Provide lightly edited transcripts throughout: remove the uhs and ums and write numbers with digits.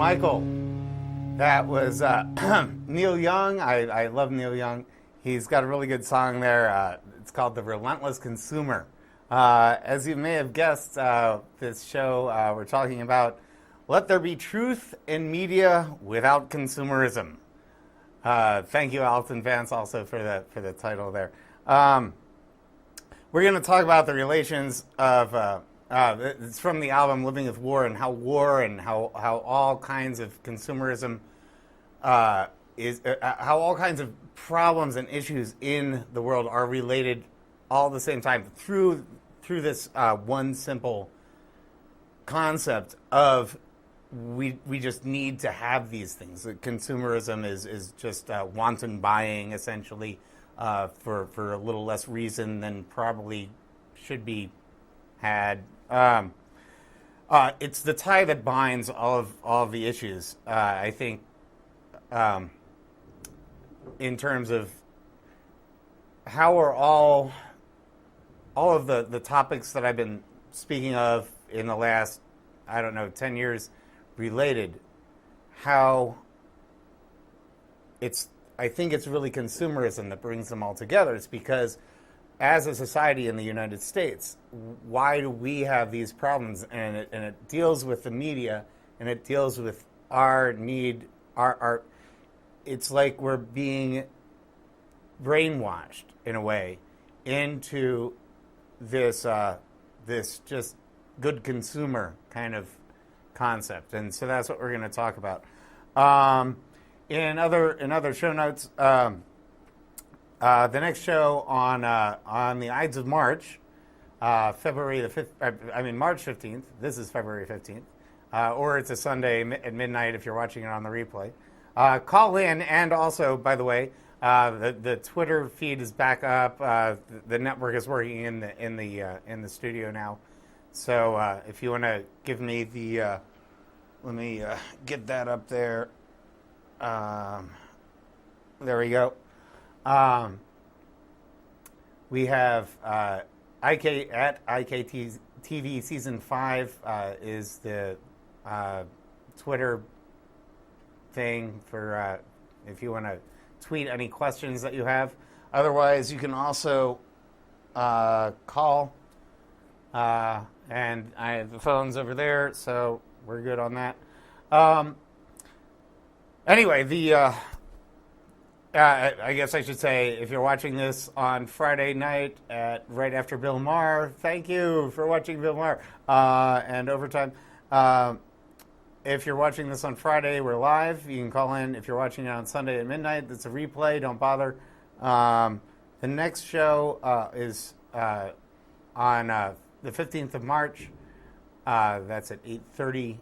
Michael. That was Neil Young. I love Neil Young. He's got a really good song there. It's called The Relentless Consumer. As you may have guessed, this show we're talking about let there be truth in media without consumerism. Thank you, Alton Vance, also for the title there. We're going to talk about the relations of it's from the album Living with War, and how all kinds of consumerism how all kinds of problems and issues in the world are related all at the same time through this one simple concept of we just need to have these things. Consumerism is just wanton buying, essentially, for a little less reason than probably should be had. It's the tie that binds all of the issues. I think, in terms of how are all of the topics that I've been speaking of in the last, 10 years related, how I think it's really consumerism that brings them all together. It's because as a society in the United States, why do we have these problems? And it deals with the media, and it deals with our need, our it's like we're being brainwashed in a way into this just good consumer kind of concept, and so that's what we're going to talk about. In other show notes, the next show on the Ides of March, February the 5th. March 15th. This is February 15th, or it's a Sunday at midnight if you're watching it on the replay. Call in, and also, by the way, the Twitter feed is back up. The network is working in the studio now. So if you want to give me the, let me get that up there. There we go. We have IKTV Season 5 is the Twitter thing for if you want to tweet any questions that you have. Otherwise, you can also call, and I have the phones over there, so we're good on that. Anyway, I guess I should say, if you're watching this on Friday night right after Bill Maher, thank you for watching Bill Maher and Overtime. If you're watching this on Friday, we're live. You can call in. If you're watching it on Sunday at midnight, it's a replay. Don't bother. The next show is on the 15th of March. That's at 8:30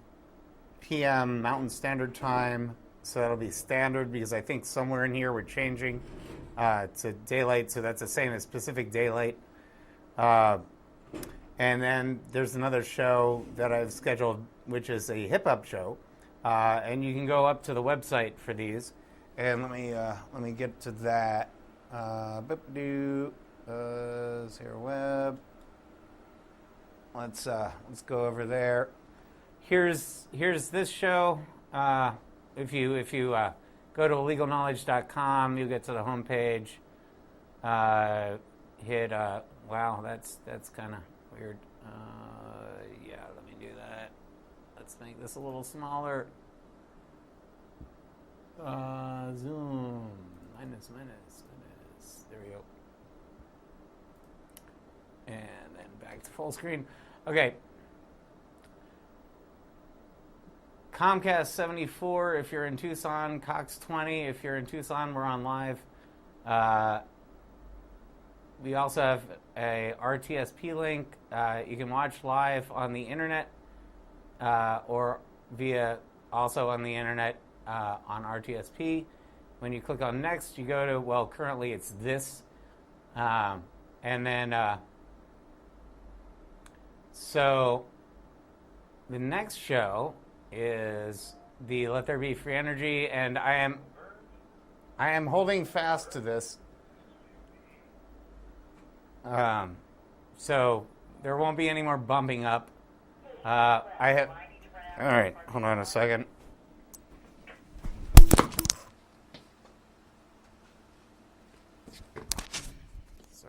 p.m. Mountain Standard Time. So that'll be standard, because I think somewhere in here we're changing to daylight. So that's the same as Pacific Daylight. And then there's another show that I've scheduled, which is a hip-hop show. And you can go up to the website for these. And let me get to that. Zero Web. Let's go over there. Here's this show. If you go to illegalknowledge.com, you get to the homepage. Hit wow, that's kind of weird. Yeah, let me do that. Let's make this a little smaller. Zoom minus. There we go. And then back to full screen. Okay. Comcast 74 if you're in Tucson, Cox 20 if you're in Tucson. We're on live. We also have a RTSP link. You can watch live on the internet or via also on the internet on RTSP. When you click on next, you go to, well, currently it's this. And then, so the next show is the Let There Be Free Energy, and I am holding fast to this. So there won't be any more bumping up. All right, hold on a second.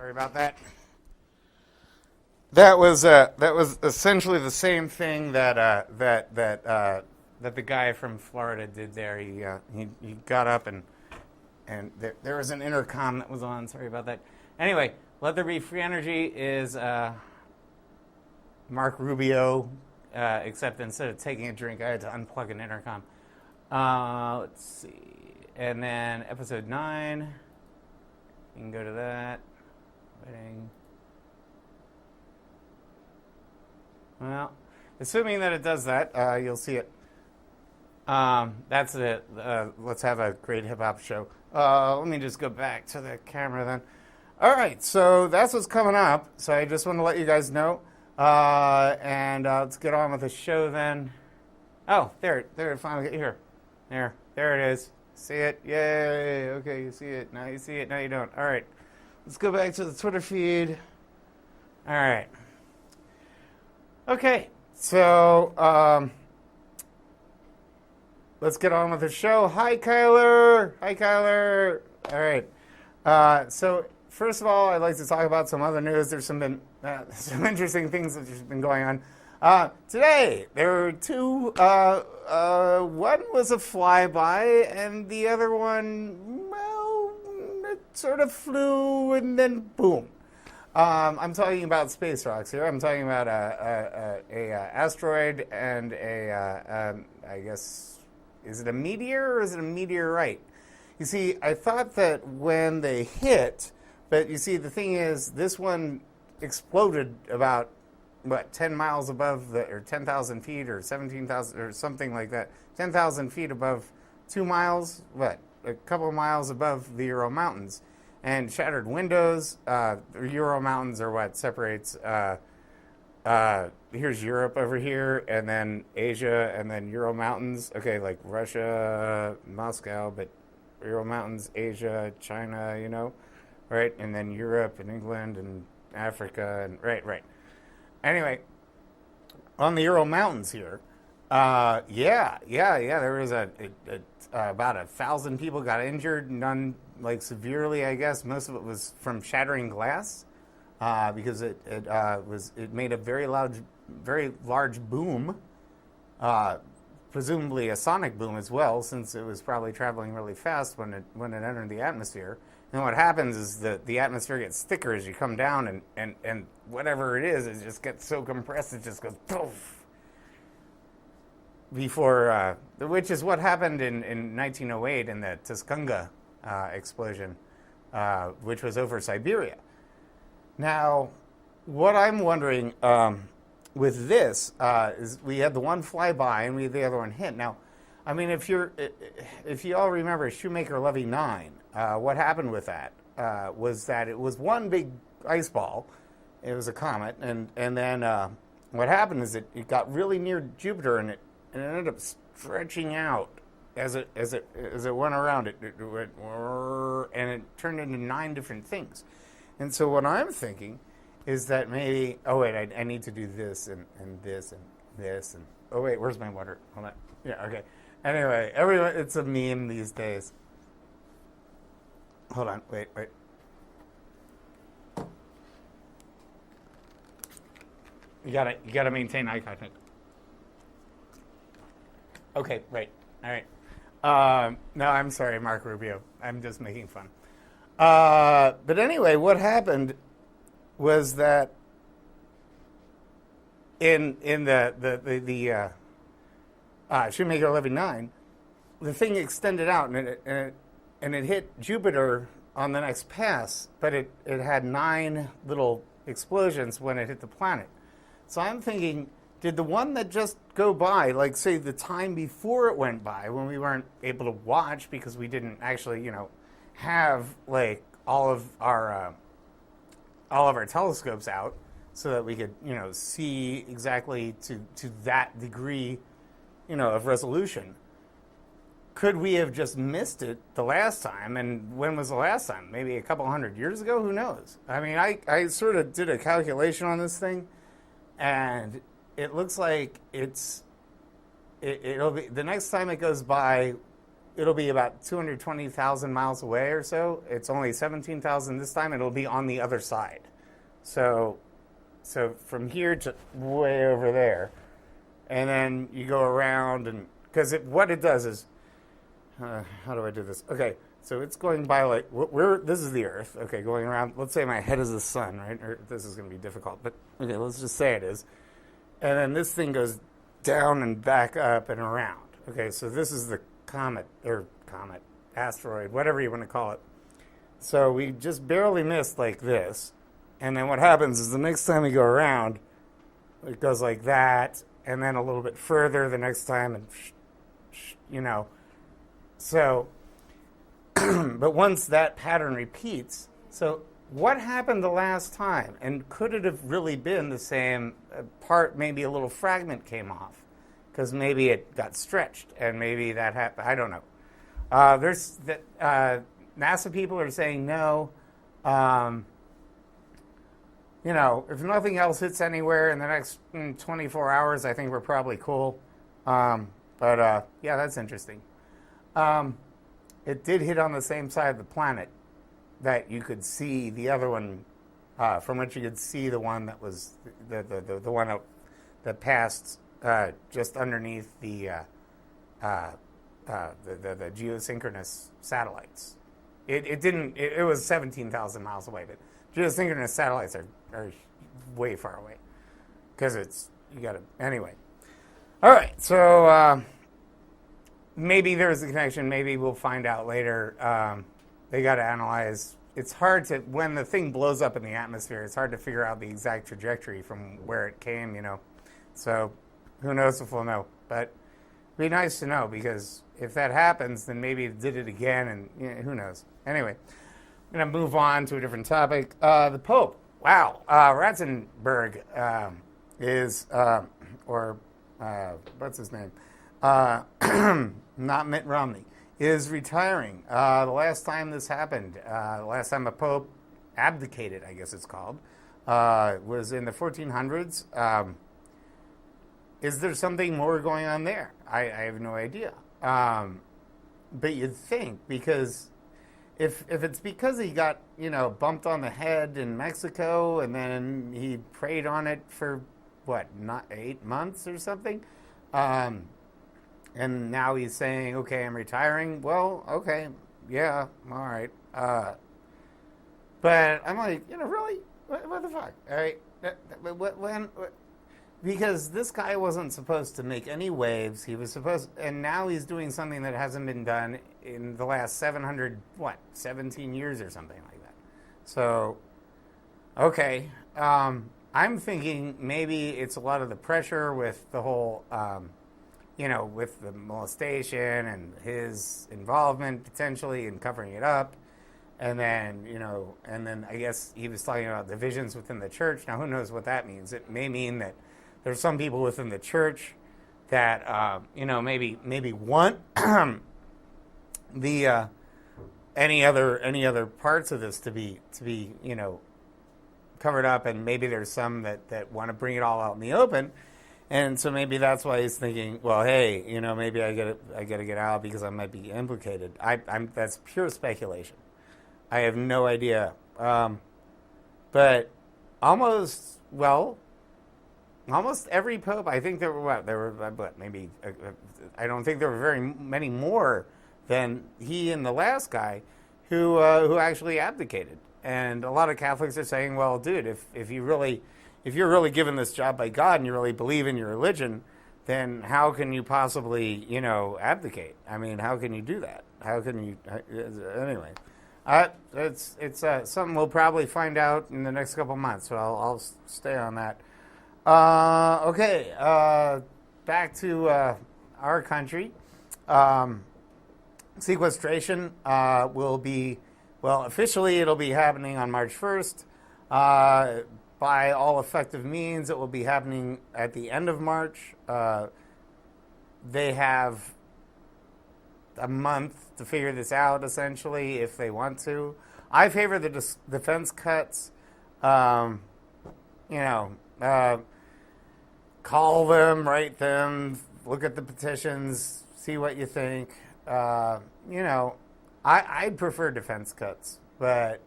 Sorry about that. That was essentially the same thing that the guy from Florida did there. He got up and there was an intercom that was on. Sorry about that. Anyway, Let There Be Free Energy is Mark Rubio, except instead of taking a drink, I had to unplug an intercom. Let's see. And then episode 9. You can go to that. Waiting. Well, assuming that it does that, you'll see it. That's it. Let's have a great hip-hop show. Let me just go back to the camera then. All right, so that's what's coming up. So I just want to let you guys know. And let's get on with the show then. Oh, there it finally here. There it is. See it? Yay. Okay, you see it. Now you see it. Now you don't. All right. Let's go back to the Twitter feed. All right. Okay. So, let's get on with the show. Hi, Kyler. Hi, Kyler. All right. So, first of all, I'd like to talk about some other news. There's some interesting things that have been going on. Today, there were two. One was a flyby, and the other one, well, it sort of flew, and then boom. I'm talking about space rocks here. I'm talking about a asteroid and I guess, is it a meteor or is it a meteorite? You see, I thought that when they hit, but you see, the thing is, this one exploded about, 10 miles above or 10,000 feet or 17,000 or something like that. 10,000 feet above 2 miles, a couple of miles above the Ural Mountains. And shattered windows. The Ural Mountains are what separates, here's Europe over here, and then Asia, and then Ural Mountains. Okay, like Russia, Moscow, but Ural Mountains, Asia, China, right? And then Europe and England and Africa, and right. Anyway, on the Ural Mountains here, there was about 1,000 people got injured, none severely, I guess. Most of it was from shattering glass, because it made a very large boom, presumably a sonic boom as well, since it was probably traveling really fast when it entered the atmosphere. And what happens is the atmosphere gets thicker as you come down, and whatever it just gets so compressed it just goes poof. Before, which is what happened in 1908 in the Tuscanga explosion, which was over Siberia. Now, what I'm wondering with this is we had the one flyby and we had the other one hit. Now, I mean, if you all remember Shoemaker-Levy 9, what happened with that was that it was one big ice ball. It was a comet, and then what happened is it got really near Jupiter, and it ended up stretching out as it went around. It went, and it turned into 9 different things. And so what I'm thinking is that maybe, I need to do this and this and this and, where's my water? Hold on. Yeah, okay. Anyway, everyone, it's a meme these days. Hold on, wait. You gotta maintain eye contact. Okay, right. All right. No, I'm sorry, Mark Rubio. I'm just making fun. But anyway, what happened was that in the Shoemaker-Levy 9, the thing extended out and it hit Jupiter on the next pass, but it had 9 little explosions when it hit the planet. So I'm thinking, did the one that just go by, like say the time before it went by, when we weren't able to watch because we didn't actually, have like all of our telescopes out so that we could, see exactly to that degree, of resolution. Could we have just missed it the last time? And when was the last time? Maybe a couple hundred years ago? Who knows? I mean, I sort of did a calculation on this thing, and it looks like it'll be the next time it goes by it'll be about 220,000 miles away or so. It's only 17,000 this time. It'll be on the other side. So from here to way over there, and then you go around, and because what it does is, how do I do this? Okay, so it's going by like this is the Earth. Okay, going around. Let's say my head is the sun, right? Or this is going to be difficult, but okay, let's just say it is. And then this thing goes down and back up and around. Okay, so this is the comet, asteroid, whatever you want to call it. So we just barely missed like this. And then what happens is the next time we go around, it goes like that, and then a little bit further the next time, and So, but once that pattern repeats, so what happened the last time? And could it have really been the same part? Maybe a little fragment came off, because maybe it got stretched, and maybe that happened. I don't know. NASA people are saying no. If nothing else hits anywhere in the next 24 hours, I think we're probably cool. Yeah, that's interesting. It did hit on the same side of the planet that you could see the other one, from which you could see the one that was the one that passed just underneath the geosynchronous satellites. It didn't. It was 17,000 miles away, but geosynchronous satellites are way far away because you got to anyway. All right, so maybe there's a connection. Maybe we'll find out later. They got to analyze. It's hard to, when the thing blows up in the atmosphere, it's hard to figure out the exact trajectory from where it came, So who knows if we'll know. But it'd be nice to know, because if that happens, then maybe it did it again, and who knows. Anyway, I'm going to move on to a different topic. The Pope. Wow. Ratzenberg is, what's his name? Not Mitt Romney, is retiring. The last time this happened, the last time a Pope abdicated, I guess it's called, was in the 1400s. Is there something more going on there? I have no idea. But you'd think, because if it's because he got, bumped on the head in Mexico, and then he prayed on it for, not 8 months or something? And now he's saying, okay, I'm retiring. Well, okay, yeah, all right. But I'm like, really? What the fuck? All right, when? Because this guy wasn't supposed to make any waves. He was supposed, and now he's doing something that hasn't been done in the last 17 years or something like that. So, okay. I'm thinking maybe it's a lot of the pressure with the whole, with the molestation and his involvement potentially in covering it up. And then, and then I guess he was talking about divisions within the church. Now, who knows what that means? It may mean that there's some people within the church that, maybe want the any other parts of this to be covered up, and maybe there's some that want to bring it all out in the open, and so maybe that's why he's thinking, well, hey, maybe I gotta get out because I might be implicated. That's pure speculation. I have no idea, but almost every pope, I think there were maybe I don't think there were very many more than he and the last guy who actually abdicated. And a lot of Catholics are saying, well, dude, if you're really given this job by God and you really believe in your religion, then how can you possibly, abdicate? I mean, how can you do that? How can you, anyway? It's something we'll probably find out in the next couple months, so I'll stay on that. Okay, back to our country. Sequestration will be, officially it'll be happening on March 1st. By all effective means, it will be happening at the end of March. They have a month to figure this out, essentially, if they want to. I favor the defense cuts. Call them, write them, look at the petitions, see what you think. you know, I'd prefer defense cuts, but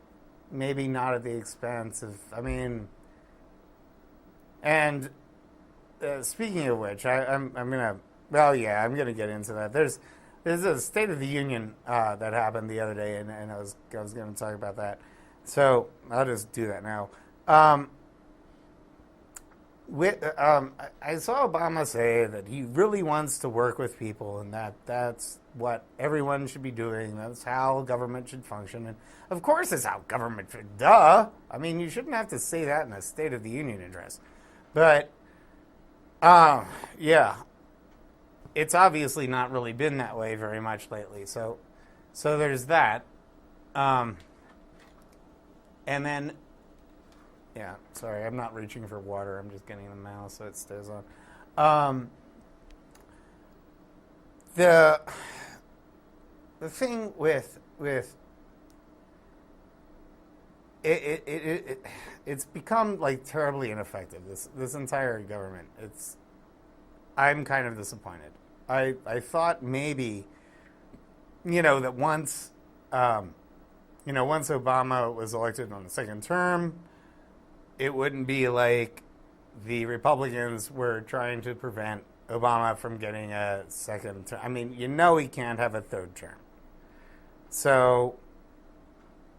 maybe not at the expense of, I mean, and speaking of which, I'm gonna, well, yeah, I'm gonna get into that. There's a State of the Union that happened the other day, and I was gonna talk about that. So I'll just do that now. I saw Obama say that he really wants to work with people, and that's what everyone should be doing. That's how government should function, and of course, it's how government should. Duh. I mean, you shouldn't have to say that in a State of the Union address, but yeah, it's obviously not really been that way very much lately. So there's that, and then. Yeah, sorry, I'm not reaching for water. I'm just getting the mouse so it stays on. The thing with it's become like terribly ineffective. This entire government. I'm kind of disappointed. I thought maybe, that once Obama was elected on the second term, it wouldn't be like the Republicans were trying to prevent Obama from getting a second term. I mean, he can't have a third term. So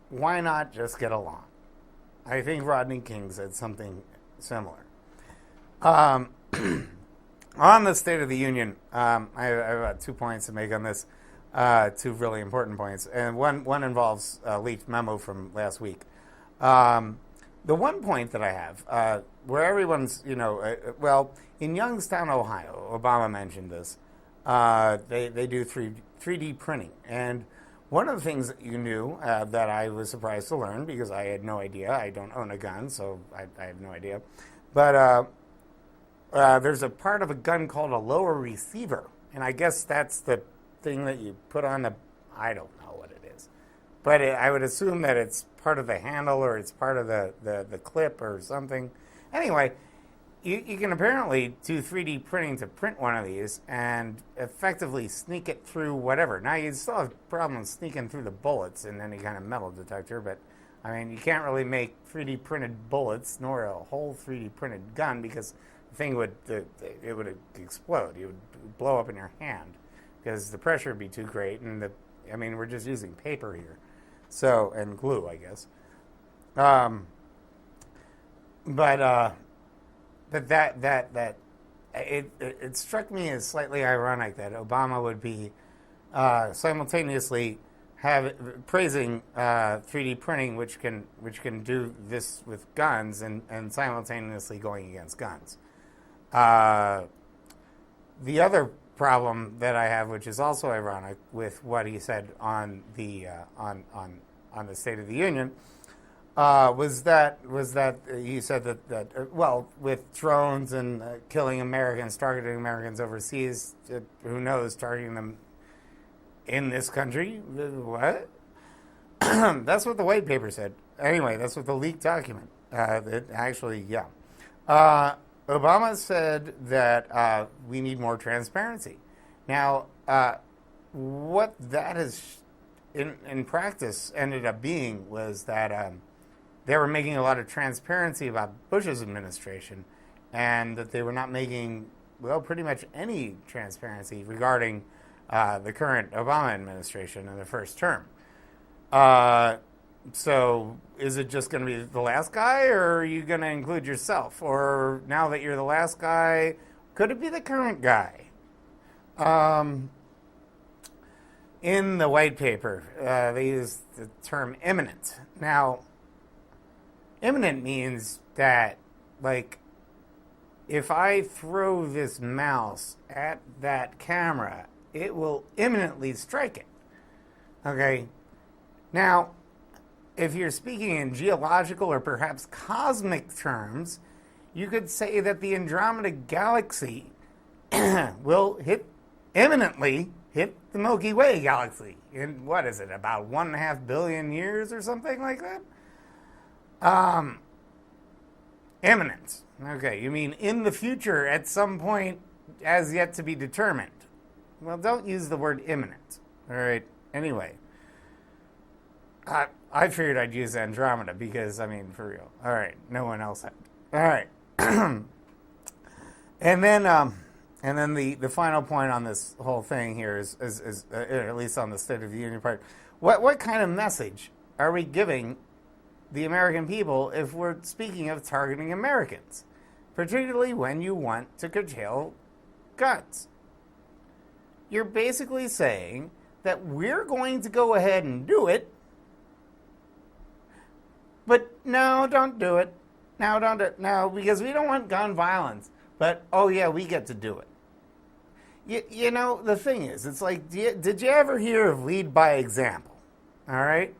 why not just get along? I think Rodney King said something similar. On the State of the Union, I have 2 points to make on this, 2 really important points. And one involves a leaked memo from last week. The one point that I have, where everyone's, in Youngstown, Ohio, Obama mentioned this, they do 3D printing. And one of the things that you knew that I was surprised to learn, because I had no idea, I don't own a gun, so I have no idea, but there's a part of a gun called a lower receiver. And I guess that's the thing that you put on I don't know what it is. But I would assume that it's part of the handle or it's part of the clip or something. Anyway, you can apparently do 3D printing to print one of these and effectively sneak it through whatever. Now, you still have problems sneaking through the bullets in any kind of metal detector, but, I mean, you can't really make 3D printed bullets nor a whole 3D printed gun because the thing would explode. It would blow up in your hand because the pressure would be too great, and we're just using paper here. So, and glue, I guess. But it struck me as slightly ironic that Obama would be simultaneously praising 3D printing, which can do this with guns, and simultaneously going against guns. The other problem that I have, which is also ironic with what he said on the State of the Union, was that he said that with drones and killing Americans, targeting Americans overseas, who knows, targeting them in this country? What? That's what the white paper said. Anyway, that's what the leaked document. Obama said that we need more transparency. Now, what that has in practice ended up being was that they were making a lot of transparency about Bush's administration, and that they were not making, pretty much any transparency regarding the current Obama administration in the first term. So is it just going to be the last guy, or are you going to include yourself? Or now that you're the last guy, could it be the current guy? In the white paper, they use the term imminent. Now, imminent means that, if I throw this mouse at that camera, it will imminently strike it. Okay? Now, if you're speaking in geological or perhaps cosmic terms, you could say that the Andromeda Galaxy will imminently hit the Milky Way galaxy in, what is it, about 1.5 billion years or something like that? Imminent. Okay, you mean in the future at some point as yet to be determined. Well, don't use the word imminent. All right. Anyway, I figured I'd use Andromeda because, I mean, for real. All right. No one else had. All right. And then the final point on this whole thing here is at least on the State of the Union part, what kind of message are we giving the American people if we're speaking of targeting Americans, particularly when you want to curtail guns? You're basically saying that we're going to go ahead and do it, but no, don't do it. No, don't do it. No, because we don't want gun violence. But, oh yeah, we get to do it. You know, the thing is, it's like, did you ever hear of lead by example? All right?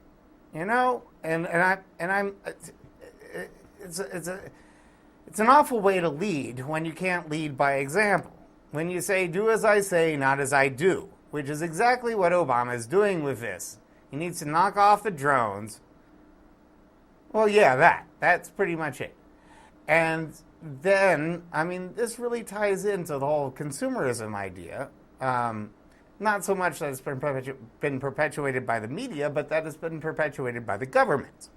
You know, it's an awful way to lead when you can't lead by example. When you say, do as I say, not as I do, which is exactly what Obama is doing with this. He needs to knock off the drones. Well, yeah, that's pretty much it. And then, I mean, this really ties into the whole consumerism idea. Not so much that it's been perpetuated by the media, but that it's been perpetuated by the government.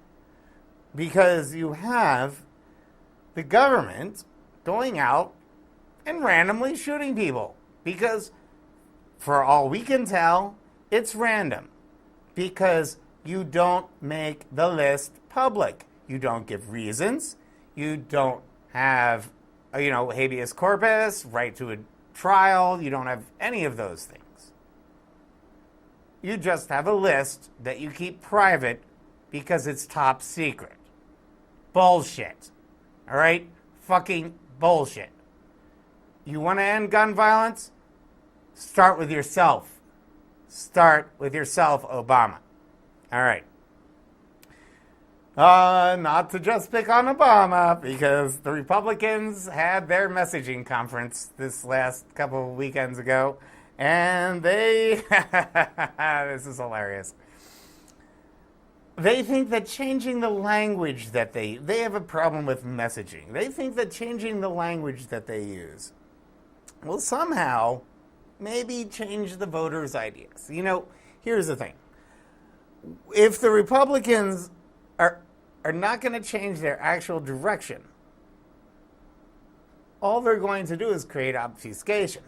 Because you have the government going out and randomly shooting people. Because, for all we can tell, it's random. Because you don't make the list public. You don't give reasons. You don't have, habeas corpus, right to a trial. You don't have any of those things. You just have a list that you keep private because it's top secret. Bullshit. All right? Fucking bullshit. You want to end gun violence? Start with yourself. Start with yourself, Obama. All right. Not to just pick on Obama, because the Republicans had their messaging conference this last couple of weekends ago, and they, this is hilarious. They think that changing the language that they have a problem with messaging. They think that changing the language that they use will somehow maybe change the voters' ideas. You know, here's the thing. If the Republicans are not going to change their actual direction, all they're going to do is create obfuscation.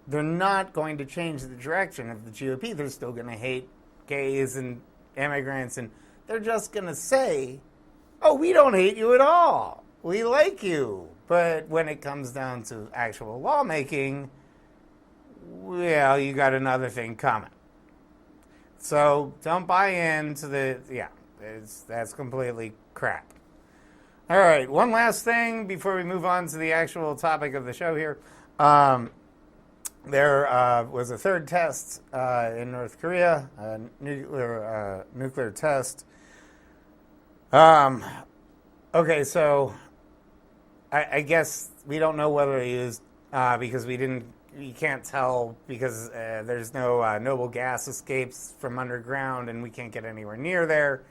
They're not going to change the direction of the GOP. They're still going to hate gays and immigrants, and they're just going to say, oh, we don't hate you at all. We like you. But when it comes down to actual lawmaking, well, you got another thing coming. So don't buy into that's completely crap. All right, one last thing before we move on to the actual topic of the show here. There was a third test in North Korea, a nuclear test. Okay, so I guess we don't know whether they used because you can't tell because there's no noble gas escapes from underground and we can't get anywhere near there.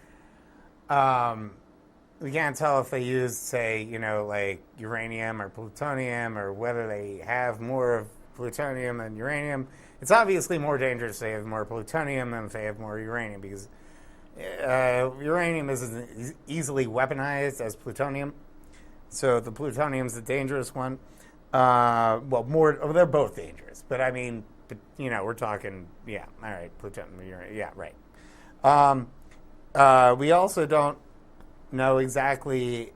We can't tell if they used, say, like uranium or plutonium, or whether they have more of plutonium than uranium. It's obviously more dangerous if they have more plutonium than if they have more uranium, because uranium isn't as easily weaponized as plutonium. So the plutonium's the dangerous one. They're both dangerous, but I mean, we're talking, all right, plutonium, uranium, right. We also don't know exactly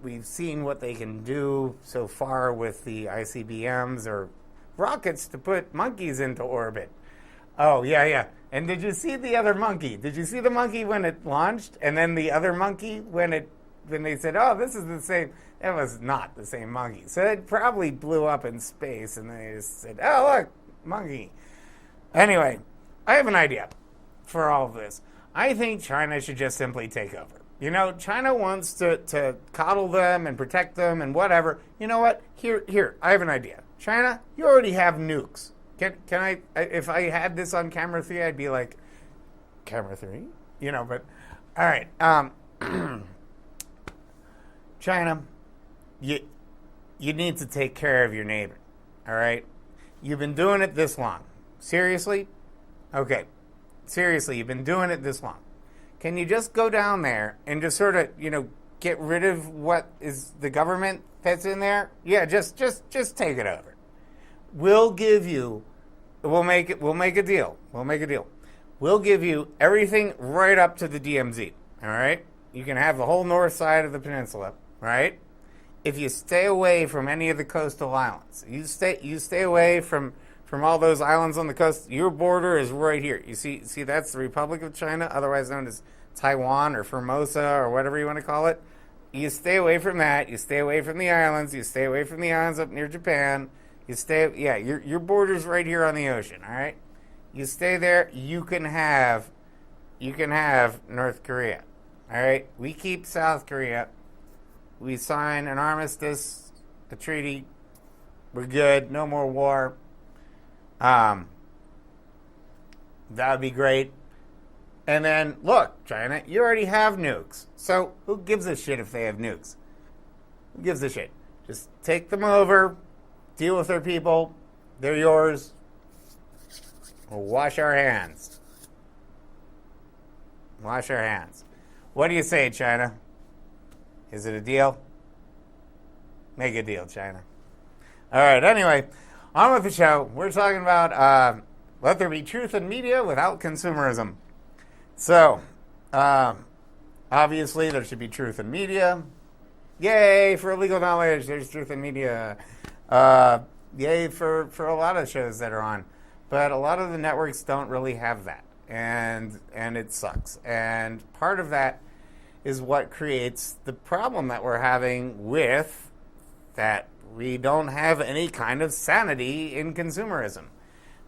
we've seen what they can do so far with the ICBMs or rockets to put monkeys into orbit. Oh, yeah. And did you see the other monkey? Did you see the monkey when it launched? And then the other monkey when they said, oh, this is the same. It was not the same monkey. So it probably blew up in space, and they just said, oh, look, monkey. Anyway, I have an idea for all of this. I think China should just simply take over. China wants to coddle them and protect them and whatever. You know what? Here, I have an idea. China, you already have nukes. Can I, if I had this on camera 3, I'd be like, camera 3? But, all right. China, you need to take care of your neighbor, all right? You've been doing it this long. Seriously? Okay. Seriously, you've been doing it this long. Can you just go down there and just sort of, get rid of what is the government that's in there? Yeah, just take it over. We'll make a deal. We'll make a deal. We'll give you everything right up to the DMZ. All right? You can have the whole north side of the peninsula, right? If you stay away from any of the coastal islands. You stay away from all those islands on the coast. Your border is right here. You see that's the Republic of China, otherwise known as Taiwan or Formosa or whatever you want to call it. You stay away from that. You stay away from the islands. You stay away from the islands up near Japan. Your border's right here on the ocean, all right? You stay there, you can have North Korea. All right? We keep South Korea. We sign an armistice, a treaty. We're good. No more war. That would be great. And then, look, China, you already have nukes. So who gives a shit if they have nukes? Who gives a shit? Just take them over, deal with their people. They're yours. We'll wash our hands. Wash our hands. What do you say, China? Is it a deal? Make a deal, China. All right, anyway, on with the show. We're talking about let there be truth in media without consumerism. So, obviously, there should be truth in media. Yay for illegal knowledge. There's truth in media. Yay for a lot of shows that are on. But a lot of the networks don't really have that. And it sucks. And part of that is what creates the problem that we're having with that we don't have any kind of sanity in consumerism.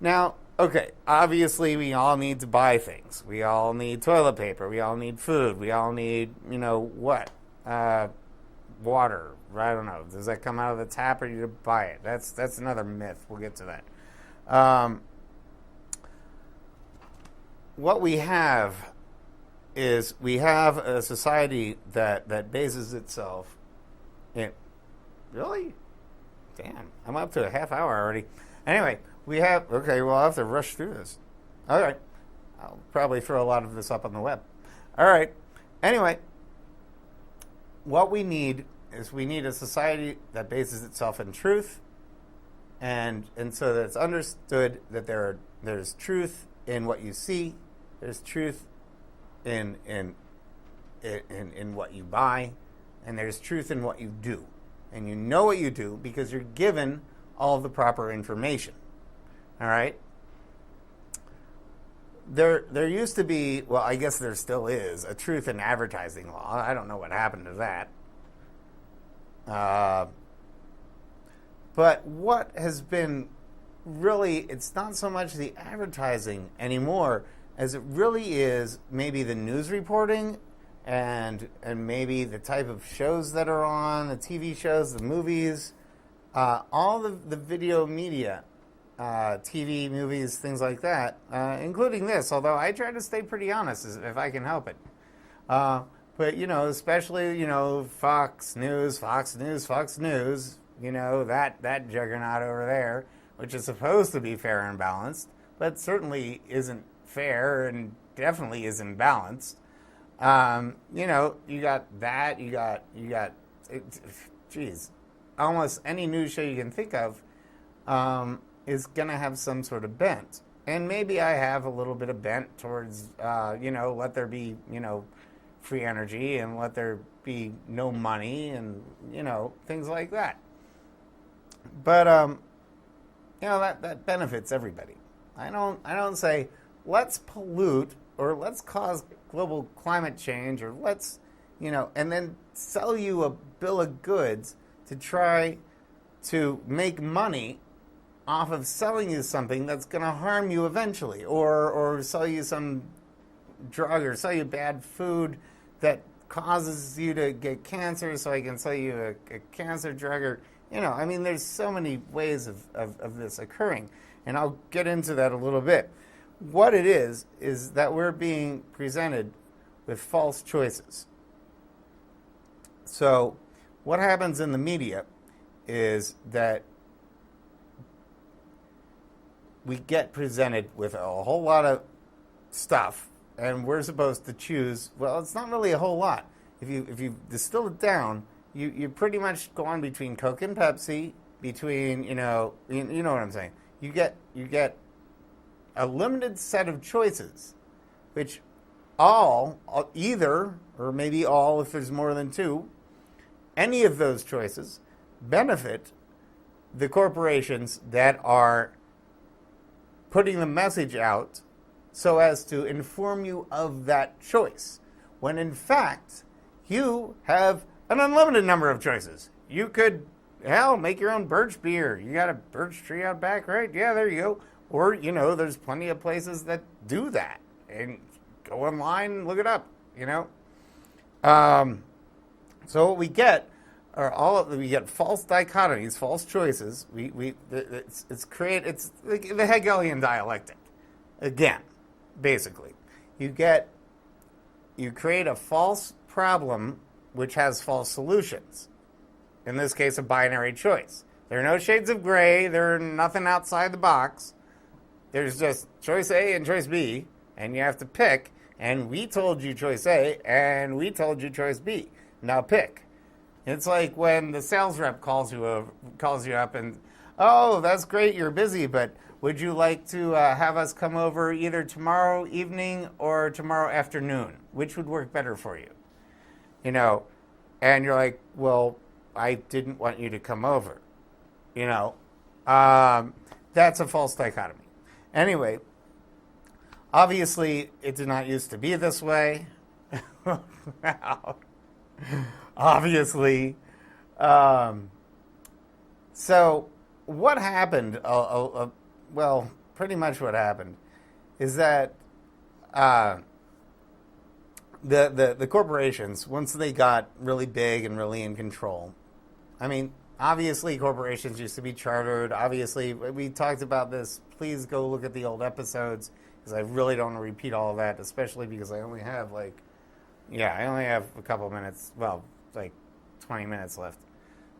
Now, okay, obviously we all need to buy things. We all need toilet paper. We all need food. We all need, what? Water. I don't know. Does that come out of the tap or do you buy it? That's another myth. We'll get to that. What we have is we have a society that bases itself in... Really? Damn, I'm up to a half hour already. Anyway, we have... Okay, well, I'll have to rush through this. All right. I'll probably throw a lot of this up on the web. All right. Anyway, what we need is we need a society that bases itself in truth, and so that it's understood that there's truth in what you see, there's truth in what you buy, and there's truth in what you do. And you know what you do because you're given all of the proper information. All right? There used to be, well, I guess there still is, a truth in advertising law. I don't know what happened to that. But what has been really, it's not so much the advertising anymore as it really is maybe the news reporting and maybe the type of shows that are on, the TV shows, the movies, all the video media, TV, movies, things like that, including this, although I try to stay pretty honest if I can help it. But, especially, Fox News, that juggernaut over there, which is supposed to be fair and balanced, but certainly isn't fair and definitely isn't balanced. You got that, you got, almost any news show you can think of is going to have some sort of bent. And maybe I have a little bit of bent towards, let there be, free energy and let there be no money and, things like that. But, that benefits everybody. I don't say, let's pollute or let's cause global climate change or let's, and then sell you a bill of goods to try to make money off of selling you something that's going to harm you eventually, or sell you some drug or sell you bad food that causes you to get cancer so I can sell you a cancer drug or, there's so many ways of this occurring, and I'll get into that a little bit. What it is that we're being presented with false choices. So what happens in the media is that we get presented with a whole lot of stuff, and we're supposed to choose. Well, it's not really a whole lot. If you distill it down, you pretty much go on between Coke and Pepsi, between you know what I'm saying. You get a limited set of choices, which all either or maybe all if there's more than two, any of those choices benefit the corporations that are putting the message out so as to inform you of that choice, when in fact you have an unlimited number of choices. You could, hell, make your own birch beer. You got a birch tree out back, right? Yeah, there you go. Or, there's plenty of places that do that. And go online and look it up, So what we get are we get false dichotomies, false choices. It's like the Hegelian dialectic. Again, basically. You create a false problem which has false solutions. In this case, a binary choice. There are no shades of gray. There's nothing outside the box. There's just choice A and choice B, and you have to pick. And we told you choice A, and we told you choice B. Now pick. It's like when the sales rep calls you up and, oh, that's great, you're busy, but would you like to have us come over either tomorrow evening or tomorrow afternoon? Which would work better for you? And you're like, well, I didn't want you to come over. That's a false dichotomy. Anyway, obviously, it did not used to be this way. Obviously. So what happened, well, pretty much what happened, is that the corporations, once they got really big and really in control, I mean, obviously corporations used to be chartered. Obviously, we talked about this. Please go look at the old episodes, because I really don't want to repeat all of that, especially because I only have a couple minutes, well, like 20 minutes left.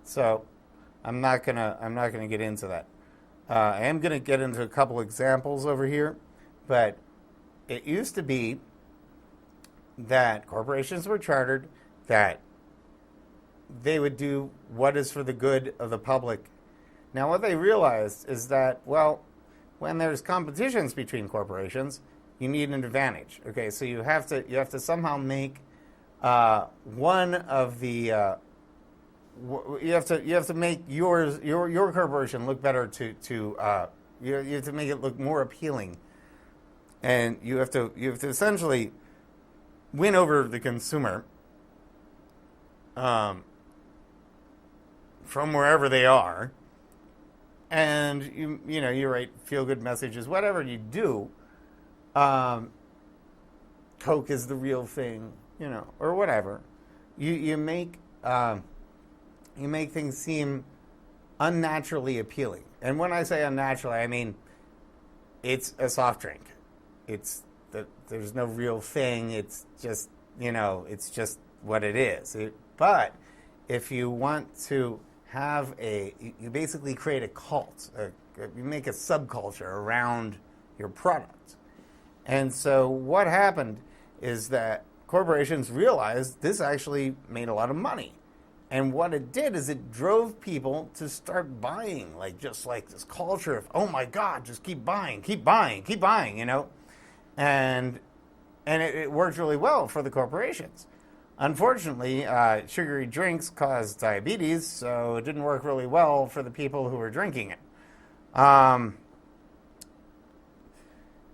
So I'm not gonna get into that. I am gonna get into a couple examples over here, but it used to be that corporations were chartered, that they would do what is for the good of the public. Now, what they realized is that, well, when there's competitions between corporations, you need an advantage. Okay, so you have to somehow make one of the you have to make your corporation look better you have to make it look more appealing, and you have to essentially win over the consumer from wherever they are, and you write feel-good messages, whatever you do. Coke is the real thing, or whatever. You make things seem unnaturally appealing, and when I say unnaturally, I mean it's a soft drink. There's no real thing. It's just it's just what it is. But if you want to have you basically create a cult. You make a subculture around your product. And so what happened is that corporations realized this actually made a lot of money. And what it did is it drove people to start buying, just like this culture of, oh my God, just keep buying, And it worked really well for the corporations. Unfortunately, sugary drinks cause diabetes, so it didn't work really well for the people who were drinking it.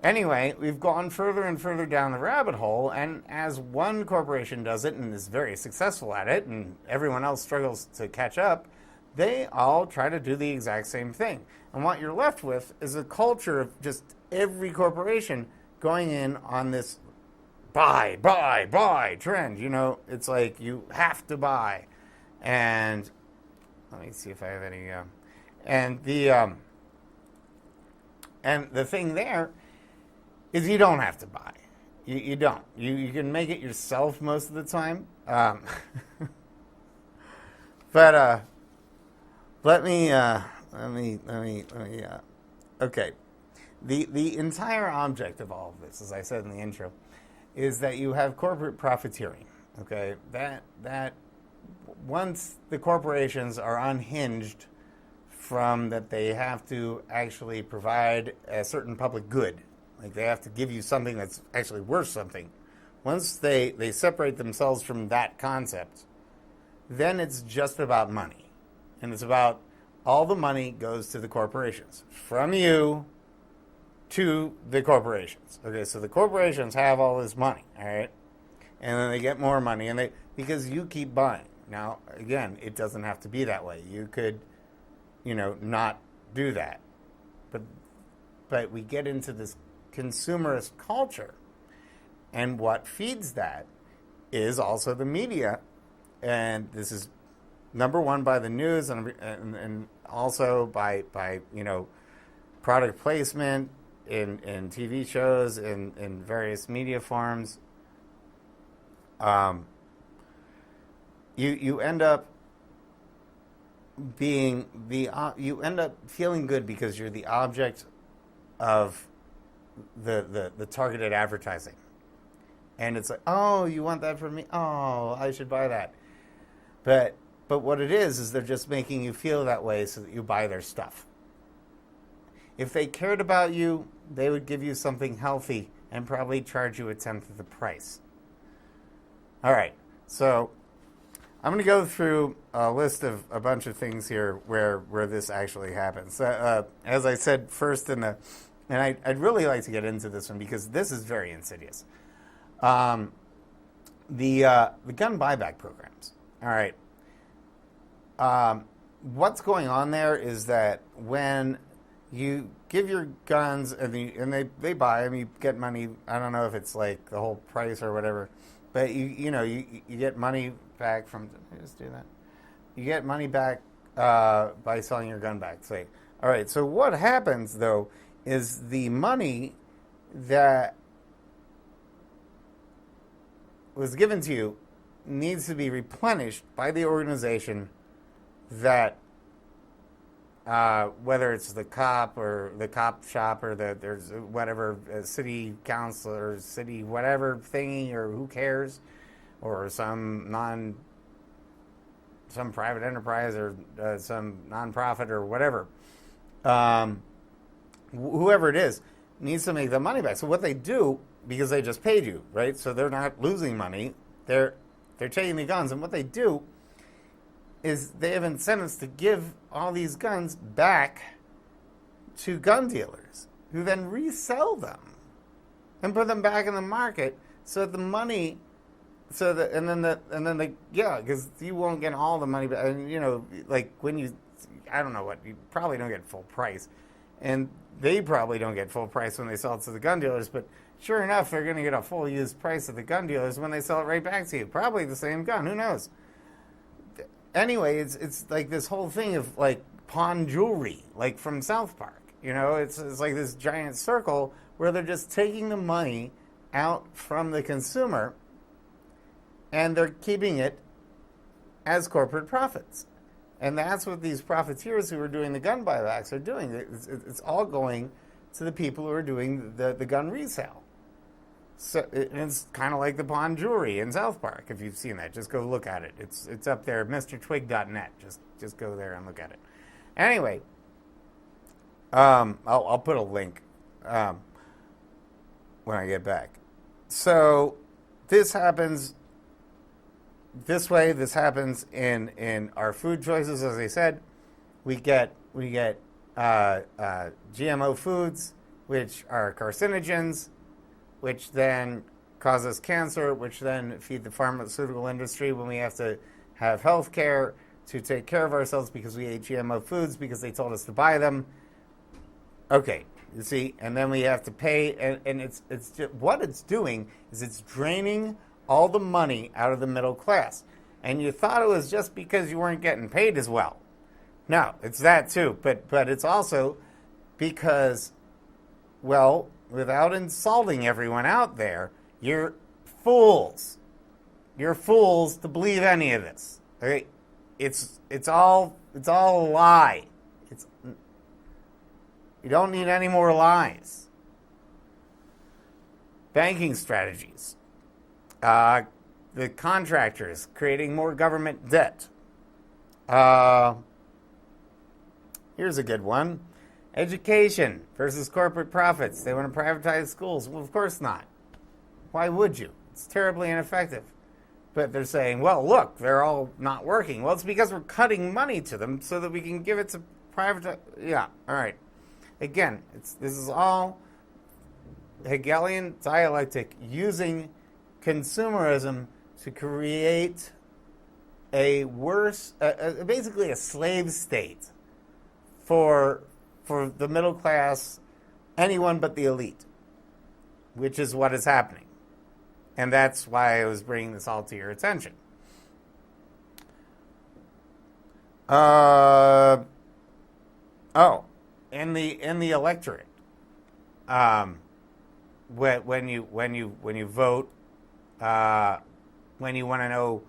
Anyway, we've gone further and further down the rabbit hole, and as one corporation does it and is very successful at it, and everyone else struggles to catch up, they all try to do the exact same thing. And what you're left with is a culture of just every corporation going in on this buy trend. It's like you have to buy. And let me see if I have any. And the thing there is you don't have to buy. You don't. You can make it yourself most of the time. But let me. Okay. The entire object of all of this, as I said in the intro, is that you have corporate profiteering. Okay, that once the corporations are unhinged from that, they have to actually provide a certain public good, like they have to give you something that's actually worth something. Once they separate themselves from that concept, then it's just about money, and it's about all the money goes to the corporations from you to the corporations. Okay, so the corporations have all this money, all right, and then they get more money, and because you keep buying. Now, again, it doesn't have to be that way. You could, not do that, but we get into this consumerist culture, and what feeds that is also the media, and this is number one by the news, and also by product placement in TV shows, in various media forms. You end up being you end up feeling good because you're the object of the targeted advertising, and it's like, oh, you want that from me? Oh, I should buy that. But what it is they're just making you feel that way so that you buy their stuff. If they cared about you, they would give you something healthy and probably charge you a tenth of the price. All right, so I'm going to go through a list of a bunch of things here where this actually happens. As I said first and I'd really like to get into this one because this is very insidious. The gun buyback programs. All right. What's going on there is that when you give your guns and they buy them, you get money. I don't know if it's like the whole price or whatever, but you get money back from. Did I just do that? You get money back by selling your gun back. Say, all right. So what happens though is the money that was given to you needs to be replenished by the organization that, whether it's the cop or the cop shop or there's whatever city council or city whatever thingy or who cares, or some private enterprise or some nonprofit or whatever, whoever it is needs to make the money back. So what they do, because they just paid you, right? So they're not losing money. They're taking the guns, and what they do is they have incentives to give all these guns back to gun dealers, who then resell them and put them back in the market, so that the money, because you won't get all the money back, and like when you probably don't get full price, and they probably don't get full price when they sell it to the gun dealers, but sure enough, they're going to get a full used price at the gun dealers when they sell it right back to you. Probably the same gun. Who knows? Anyway, it's like this whole thing of like pawn jewelry, like from South Park. It's like this giant circle where they're just taking the money out from the consumer and they're keeping it as corporate profits. And that's what these profiteers who are doing the gun buybacks are doing. It's all going to the people who are doing the gun resale. So it's kind of like the pawn jewelry in South Park. If you've seen that, just go look at it. It's up there, MrTwig.net. Just go there and look at it. Anyway, I'll put a link when I get back. So this happens this way. This happens in our food choices. As I said, we get GMO foods, which are carcinogens, which then causes cancer, which then feed the pharmaceutical industry when we have to have health care to take care of ourselves because we ate GMO foods because they told us to buy them. Okay, you see, and then we have to pay, and it's just, what it's doing is it's draining all the money out of the middle class. And you thought it was just because you weren't getting paid as well. No, it's that too, but it's also because, well, without insulting everyone out there, you're fools. You're fools to believe any of this. Okay? It's all a lie. You don't need any more lies. Banking strategies. The contractors creating more government debt. Here's a good one. Education versus corporate profits. They want to privatize schools. Well, of course not. Why would you? It's terribly ineffective. But they're saying, well, look, they're all not working. Well, it's because we're cutting money to them so that we can give it to private. Yeah, all right. Again, this is all Hegelian dialectic using consumerism to create a worse, basically a slave state for the middle class, anyone but the elite, which is what is happening. And that's why I was bringing this all to your attention. In the electorate, when you vote, when you want to know,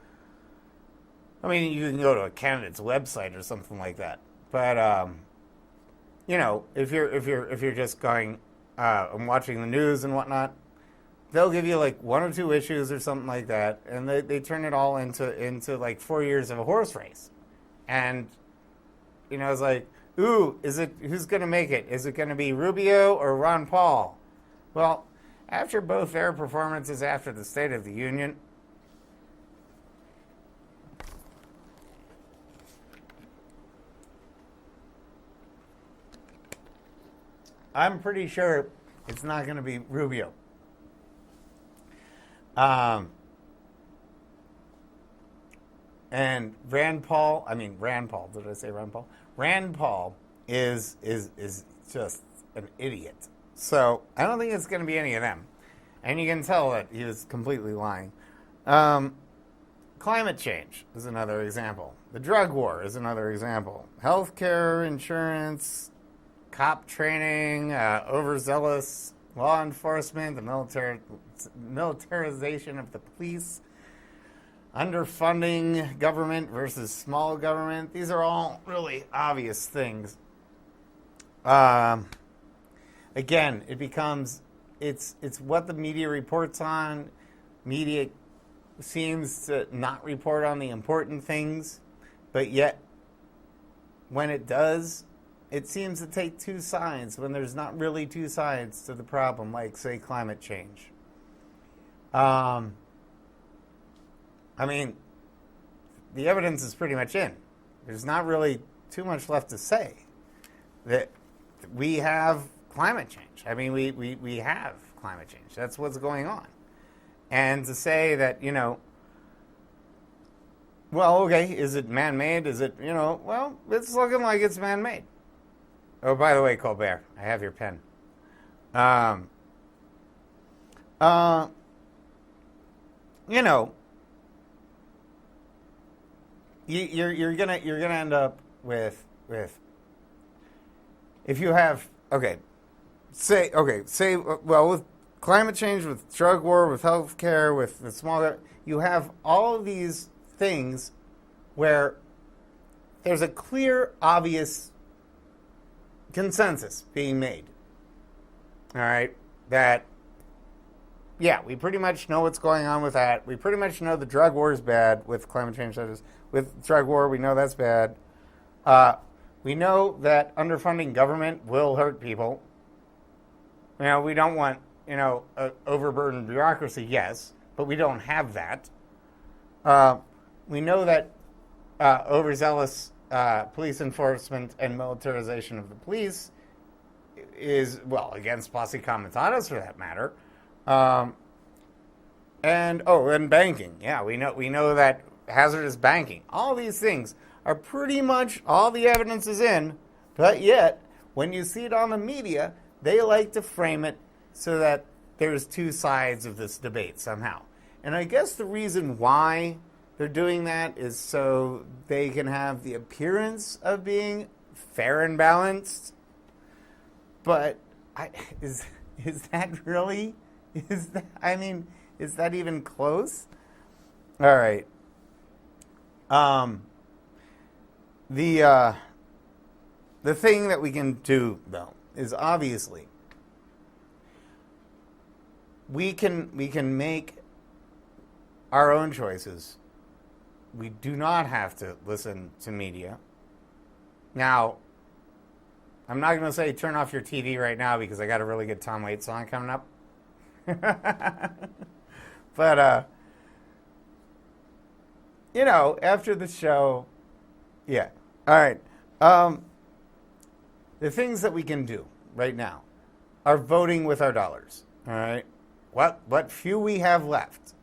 I mean, you can go to a candidate's website or something like that. But if you're just going and watching the news and whatnot, they'll give you like one or two issues or something like that, and they turn it all into like 4 years of a horse race. And it's like, who's going to make it? Is it going to be Rubio or Ron Paul? Well, after both their performances after the State of the Union, I'm pretty sure it's not going to be Rubio. And Rand Paul, did I say Rand Paul? Rand Paul is just an idiot. So I don't think it's going to be any of them. And you can tell that he was completely lying. Climate change is another example. The drug war is another example. Healthcare, insurance, cop training, overzealous law enforcement, the militarization of the police, underfunding government versus small government. These are all really obvious things. Again, it's what the media reports on. Media seems to not report on the important things, but yet when it does, it seems to take two sides when there's not really two sides to the problem, like, say, climate change. The evidence is pretty much in. There's not really too much left to say that we have climate change. We have climate change. That's what's going on. And to say that, is it man-made? Is it, it's looking like it's man-made. Oh, by the way, Colbert, I have your pen. You're gonna end up with if you have with climate change, with drug war, with healthcare, with the small, you have all of these things where there's a clear, obvious consensus being made. All right, that we pretty much know what's going on with that. We pretty much know the drug war is bad with climate change. With drug war, we know that's bad. We know that underfunding government will hurt people. We don't want, overburdened bureaucracy, yes, but we don't have that. We know that overzealous police enforcement and militarization of the police is, against posse comitatus for that matter. And banking. Yeah, we know that hazardous banking. All these things are pretty much all the evidence is in, but yet when you see it on the media, they like to frame it so that there's two sides of this debate somehow. And I guess the reason why they're doing that is so they can have the appearance of being fair and balanced. But is that really? Is that even close? All right. The thing that we can do, though, is obviously we can make our own choices. We do not have to listen to media. Now, I'm not going to say turn off your TV right now because I got a really good Tom Waits song coming up. But, after the show, yeah. All right. The things that we can do right now are voting with our dollars. All right. What few we have left,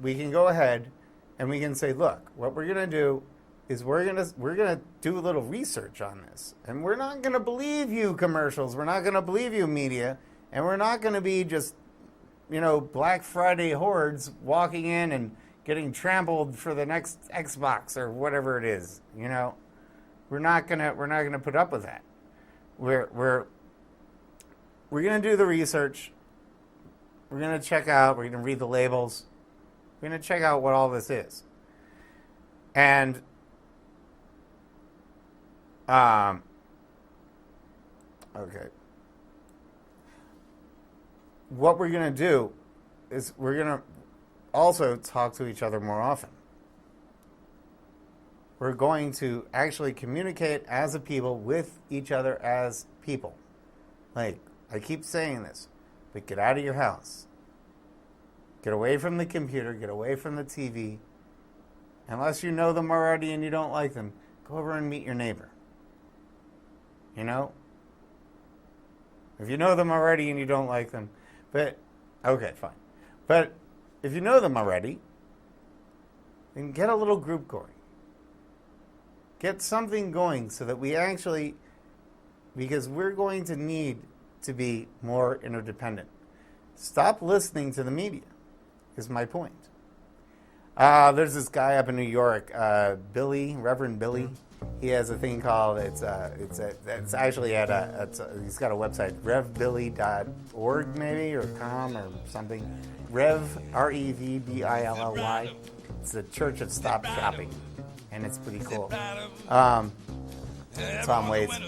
we can go ahead and we can say, look, what we're going to do is we're gonna do a little research on this, and we're not gonna believe you commercials, we're not gonna believe you media, and we're not gonna be just Black Friday hordes walking in and getting trampled for the next Xbox or whatever it is. We're not gonna put up with that. We're gonna do the research. We're gonna check out. We're gonna read the labels. We're gonna check out what all this is, and okay. What we're going to do is we're going to also talk to each other more often. We're going to actually communicate as a people with each other as people. Like, I keep saying this, but get out of your house. Get away from the computer, get away from the TV. Unless you know them already and you don't like them, go over and meet your neighbor. If you know them already and you don't like them, okay, fine. But if you know them already, then get a little group going. Get something going so that we actually, because we're going to need to be more interdependent. Stop listening to the media, is my point. There's this guy up in New York, Reverend Billy. He has a thing called it's actually he's got a website, revbilly.org maybe or com or something. REVBILLY. It's the Church of Stop Shopping, and it's pretty cool. Tom Waits.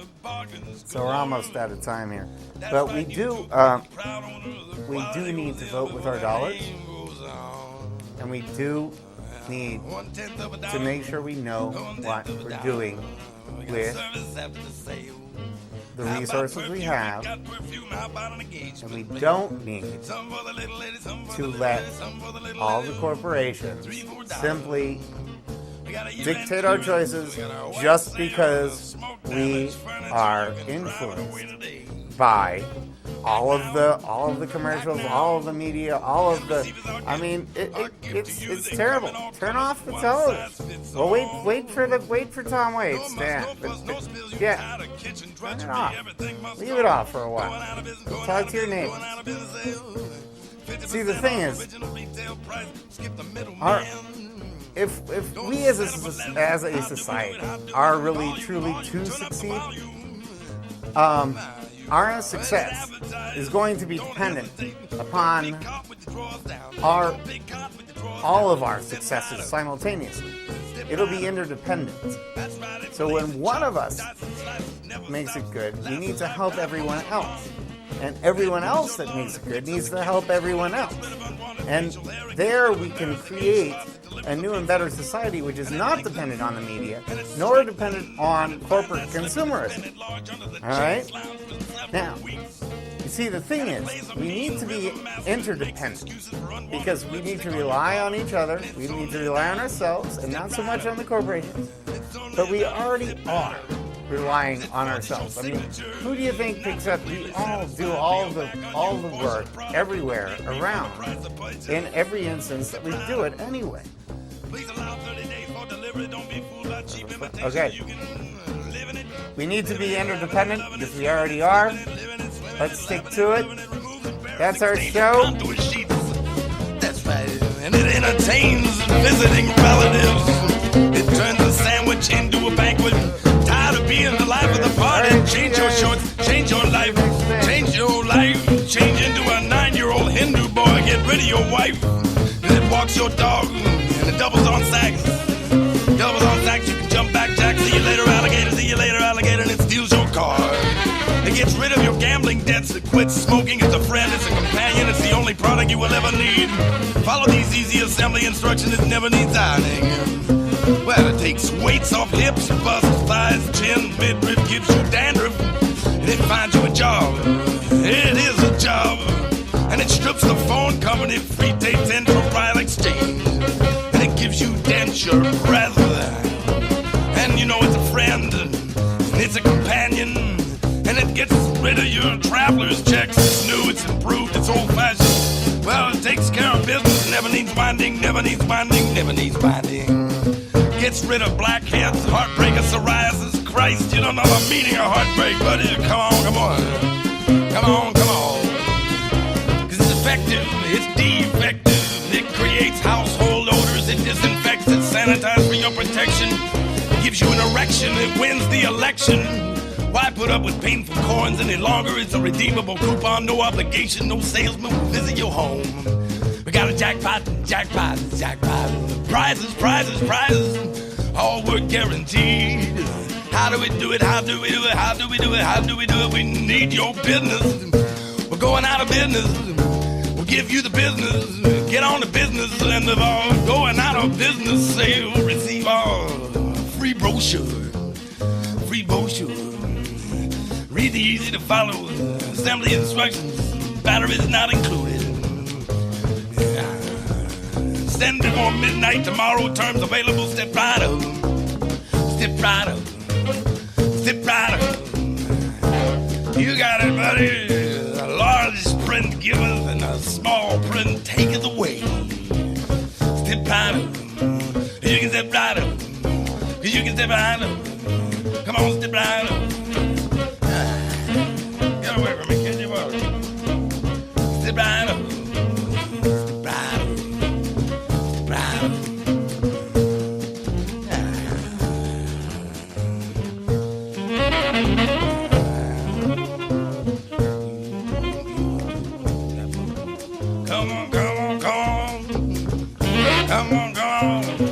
So we're almost out of time here, but we do need to vote with our dollars, and we do need to make sure we know what we're doing with the resources we have, and we don't need to let all the corporations simply dictate our choices just because we are influenced by all of the commercials, all of the media, all of the. I mean, it's terrible. Turn off the television. Well, wait for Tom Waits, Dan. Yeah, turn it off. Leave it off for a while. Talk to your neighbors. See, the thing is, if we as a society are really truly to succeed, our success is going to be dependent upon all of our successes simultaneously. It'll be interdependent. So when one of us makes it good, we need to help everyone else. And everyone else that makes it good needs to help everyone else. And there we can create a new and better society which is not dependent on the media, nor dependent on corporate consumerism. All right? Now, you see, the thing is, we need to be interdependent because we need to rely on each other, we need to rely on ourselves, and not so much on the corporations. But we already are relying on ourselves. I mean, who do you think picks up? We all do all the work everywhere around. In every instance that we do it anyway. Okay. We need to be interdependent because we already are. Let's stick to it. That's our show. That's right. And it entertains visiting relatives. It turns a sandwich into a banquet. Tired of being the life of the party. Change your shorts, change your life. Change your life. Change into a 9-year-old Hindu boy. Get rid of your wife. And it walks your dog. And it doubles on sacks. Doubles on sacks. You can jump back, Jack. See you later, alligator. See you later, alligator. And it steals your car. It gets quit smoking. It's a friend, it's a companion, it's the only product you will ever need. Follow these easy assembly instructions, it never needs ironing. Well, it takes weights off hips, bust, thighs, chin, midriff, gives you dandruff, and it finds you a job. It is a job. And it strips the phone company free tapes in for trial exchange. And it gives you denture breath. And you know it's a friend, and it's a companion. And it gets rid of your traveler's checks. It's new, it's improved, it's old-fashioned. Well, it takes care of business, never needs binding, never needs binding, never needs binding. Gets rid of blackheads, heartbreaker, psoriasis. Christ, you don't know the meaning of heartbreak, buddy. Come on, come on. Come on, come on. Cause it's effective, it's defective. It creates household odors, it disinfects, it sanitizes for your protection. It gives you an erection, it wins the election. Why put up with painful corns any longer? It's a redeemable coupon, no obligation, no salesman will visit your home. We got a jackpot, jackpot, jackpot. Prizes, prizes, prizes, all work guaranteed. How do we do it? How do we do it? How do we do it? How do we do it? We need your business. We're going out of business. We'll give you the business. Get on the business and of all going out of business sale. Receive our free brochure. Free brochure. Read the easy to follow assembly instructions. Batteries not included. Send before midnight tomorrow. Terms available. Step right up. Step right up. Step right up. You got it, buddy. A large print giveth and a small print taketh away. Step right up. You can step right up. You can step right up. Come on, step right up. Get away from me, kid. You are. Step right up. Step right up. Step right up. Come on, come on, come on. Come on, come on.